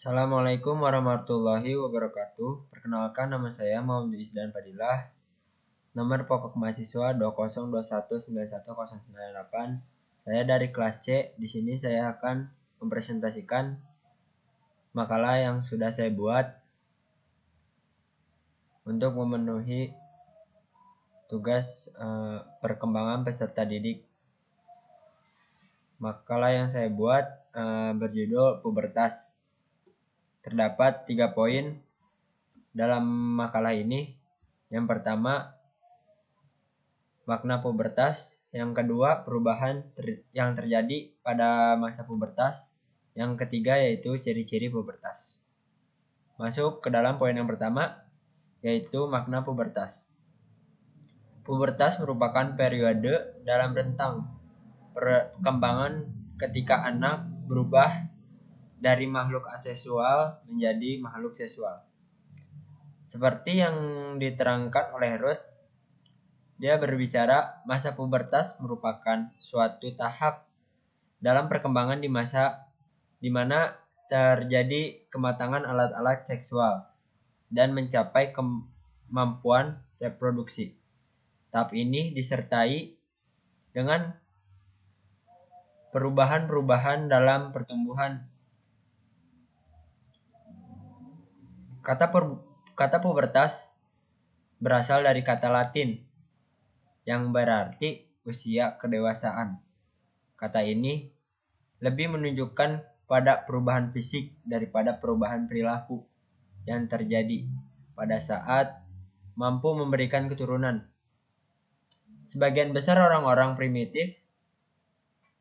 Assalamualaikum warahmatullahi wabarakatuh. Perkenalkan, nama saya Muhammad Izdan Fadilah. Nomor pokok mahasiswa 202191098. Saya dari kelas C. Di sini saya akan mempresentasikan makalah yang sudah saya buat untuk memenuhi tugas perkembangan peserta didik. Makalah yang saya buat berjudul Pubertas. Terdapat 3 poin dalam makalah ini. Yang pertama, makna pubertas. Yang kedua, perubahan yang terjadi pada masa pubertas. Yang ketiga yaitu ciri-ciri pubertas. Masuk ke dalam poin yang pertama, yaitu makna pubertas. Pubertas merupakan periode dalam rentang perkembangan ketika anak berubah dari makhluk aseksual menjadi makhluk seksual. Seperti yang diterangkan oleh Ruth, dia berbicara masa pubertas merupakan suatu tahap dalam perkembangan di masa di mana terjadi kematangan alat-alat seksual dan mencapai kemampuan reproduksi. Tahap ini disertai dengan perubahan-perubahan dalam pertumbuhan. Kata pubertas berasal dari kata Latin yang berarti usia kedewasaan. Kata ini lebih menunjukkan pada perubahan fisik daripada perubahan perilaku yang terjadi pada saat mampu memberikan keturunan. Sebagian besar orang-orang primitif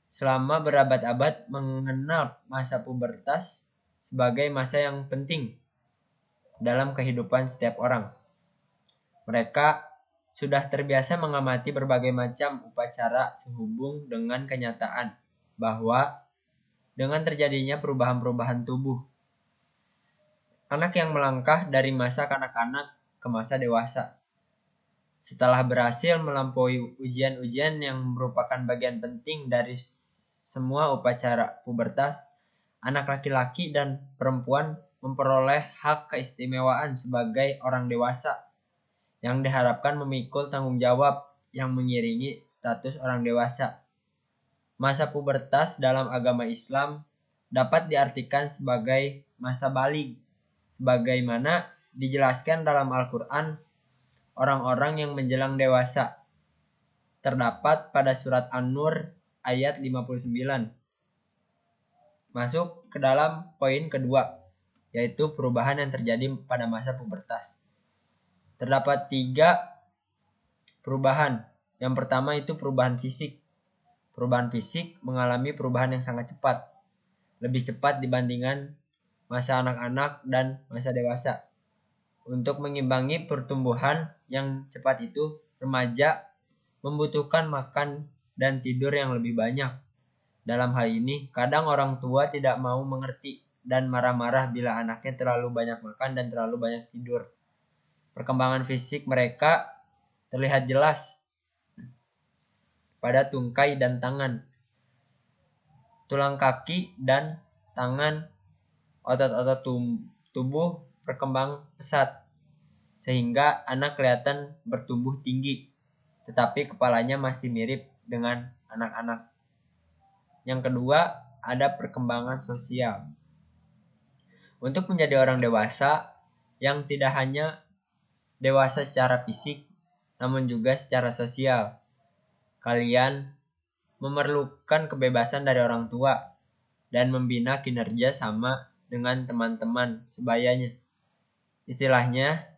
selama berabad-abad mengenal masa pubertas sebagai masa yang penting dalam kehidupan setiap orang. Mereka sudah terbiasa mengamati berbagai macam upacara sehubung dengan kenyataan bahwa dengan terjadinya perubahan-perubahan tubuh, anak yang melangkah dari masa kanak-kanak ke masa dewasa. Setelah berhasil melampaui ujian-ujian yang merupakan bagian penting dari semua upacara pubertas, anak laki-laki dan perempuan memperoleh hak keistimewaan sebagai orang dewasa yang diharapkan memikul tanggung jawab yang mengiringi status orang dewasa. Masa pubertas dalam agama Islam dapat diartikan sebagai masa baligh, sebagaimana dijelaskan dalam Al-Quran. Orang-orang yang menjelang dewasa terdapat pada surat An-Nur ayat 59. Masuk ke dalam poin kedua, yaitu perubahan yang terjadi pada masa pubertas. Terdapat 3 perubahan. Yang pertama itu perubahan fisik. Perubahan fisik mengalami perubahan yang sangat cepat, lebih cepat dibandingkan masa anak-anak dan masa dewasa. Untuk mengimbangi pertumbuhan yang cepat itu, remaja membutuhkan makan dan tidur yang lebih banyak. Dalam hal ini, kadang orang tua tidak mau mengerti dan marah-marah bila anaknya terlalu banyak makan dan terlalu banyak tidur. Perkembangan fisik mereka terlihat jelas pada tungkai dan tangan, tulang kaki dan tangan, otot-otot tubuh berkembang pesat, sehingga anak kelihatan bertumbuh tinggi, tetapi kepalanya masih mirip dengan anak-anak. Yang kedua, ada perkembangan sosial. Untuk menjadi orang dewasa yang tidak hanya dewasa secara fisik, namun juga secara sosial, kalian memerlukan kebebasan dari orang tua dan membina kinerja sama dengan teman-teman sebayanya. Istilahnya,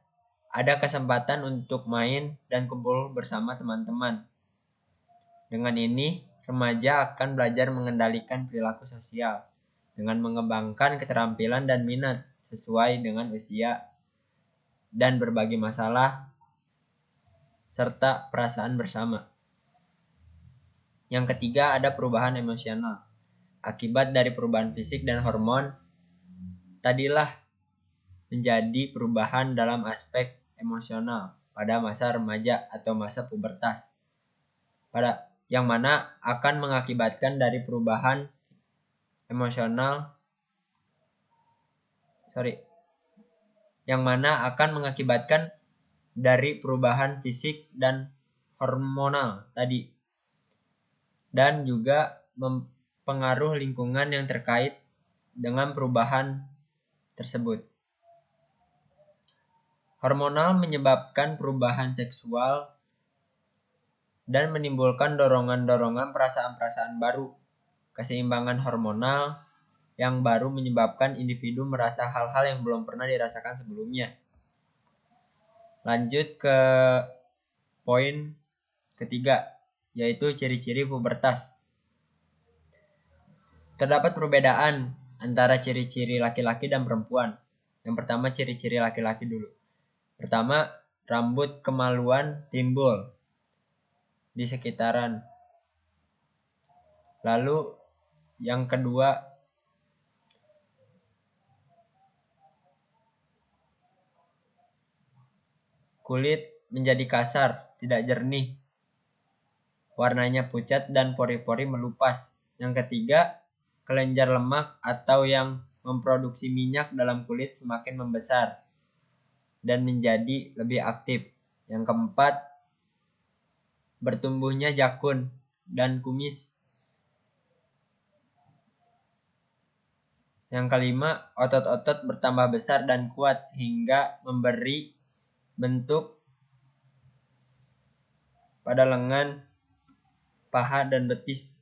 ada kesempatan untuk main dan kumpul bersama teman-teman. Dengan ini, remaja akan belajar mengendalikan perilaku sosial dengan mengembangkan keterampilan dan minat sesuai dengan usia dan berbagi masalah serta perasaan bersama. Yang ketiga, ada perubahan emosional. Akibat dari perubahan fisik dan hormon, tadilah menjadi perubahan dalam aspek emosional pada masa remaja atau masa pubertas, yang mana akan mengakibatkan dari perubahan emosional yang mana akan mengakibatkan dari perubahan fisik dan hormonal tadi, dan juga mempengaruhi lingkungan yang terkait dengan perubahan tersebut. Hormonal menyebabkan perubahan seksual dan menimbulkan dorongan-dorongan perasaan-perasaan baru. Keseimbangan hormonal yang baru menyebabkan individu merasa hal-hal yang belum pernah dirasakan sebelumnya. Lanjut ke poin ketiga, yaitu ciri-ciri pubertas. Terdapat perbedaan antara ciri-ciri laki-laki dan perempuan. Yang pertama, ciri-ciri laki-laki dulu. Pertama, rambut kemaluan timbul di sekitaran. Lalu yang kedua, kulit menjadi kasar, tidak jernih. Warnanya pucat dan pori-pori melupas. Yang ketiga, kelenjar lemak atau yang memproduksi minyak dalam kulit semakin membesar dan menjadi lebih aktif. Yang keempat, bertumbuhnya jakun dan kumis. Yang kelima, otot-otot bertambah besar dan kuat sehingga memberi bentuk pada lengan, paha, dan betis.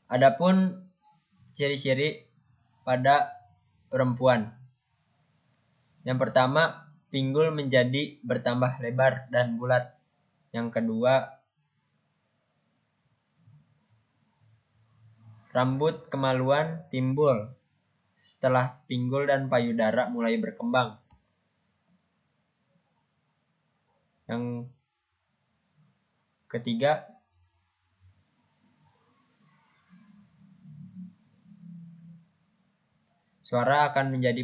Adapun ciri-ciri pada perempuan. Yang pertama, pinggul menjadi bertambah lebar dan bulat. Yang kedua, rambut kemaluan timbul setelah pinggul dan payudara mulai berkembang. Yang ketiga, suara akan menjadi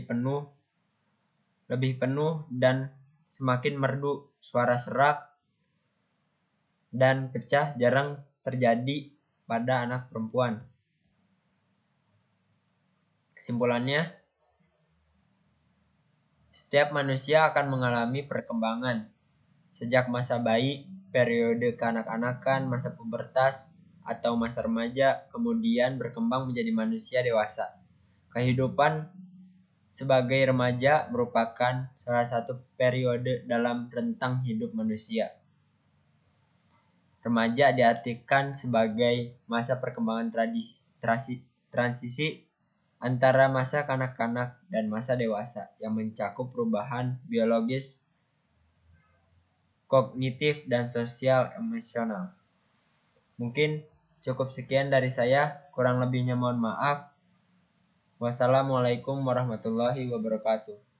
lebih penuh dan semakin merdu. Suara serak dan pecah jarang terjadi pada anak perempuan. Kesimpulannya, setiap manusia akan mengalami perkembangan sejak masa bayi, periode kanak-kanakan, masa pubertas, atau masa remaja, kemudian berkembang menjadi manusia dewasa. Kehidupan sebagai remaja merupakan salah satu periode dalam rentang hidup manusia. Remaja diartikan sebagai masa perkembangan transisi antara masa kanak-kanak dan masa dewasa yang mencakup perubahan biologis, kognitif, dan sosial emosional. Mungkin cukup sekian dari saya, kurang lebihnya mohon maaf. Wassalamualaikum warahmatullahi wabarakatuh.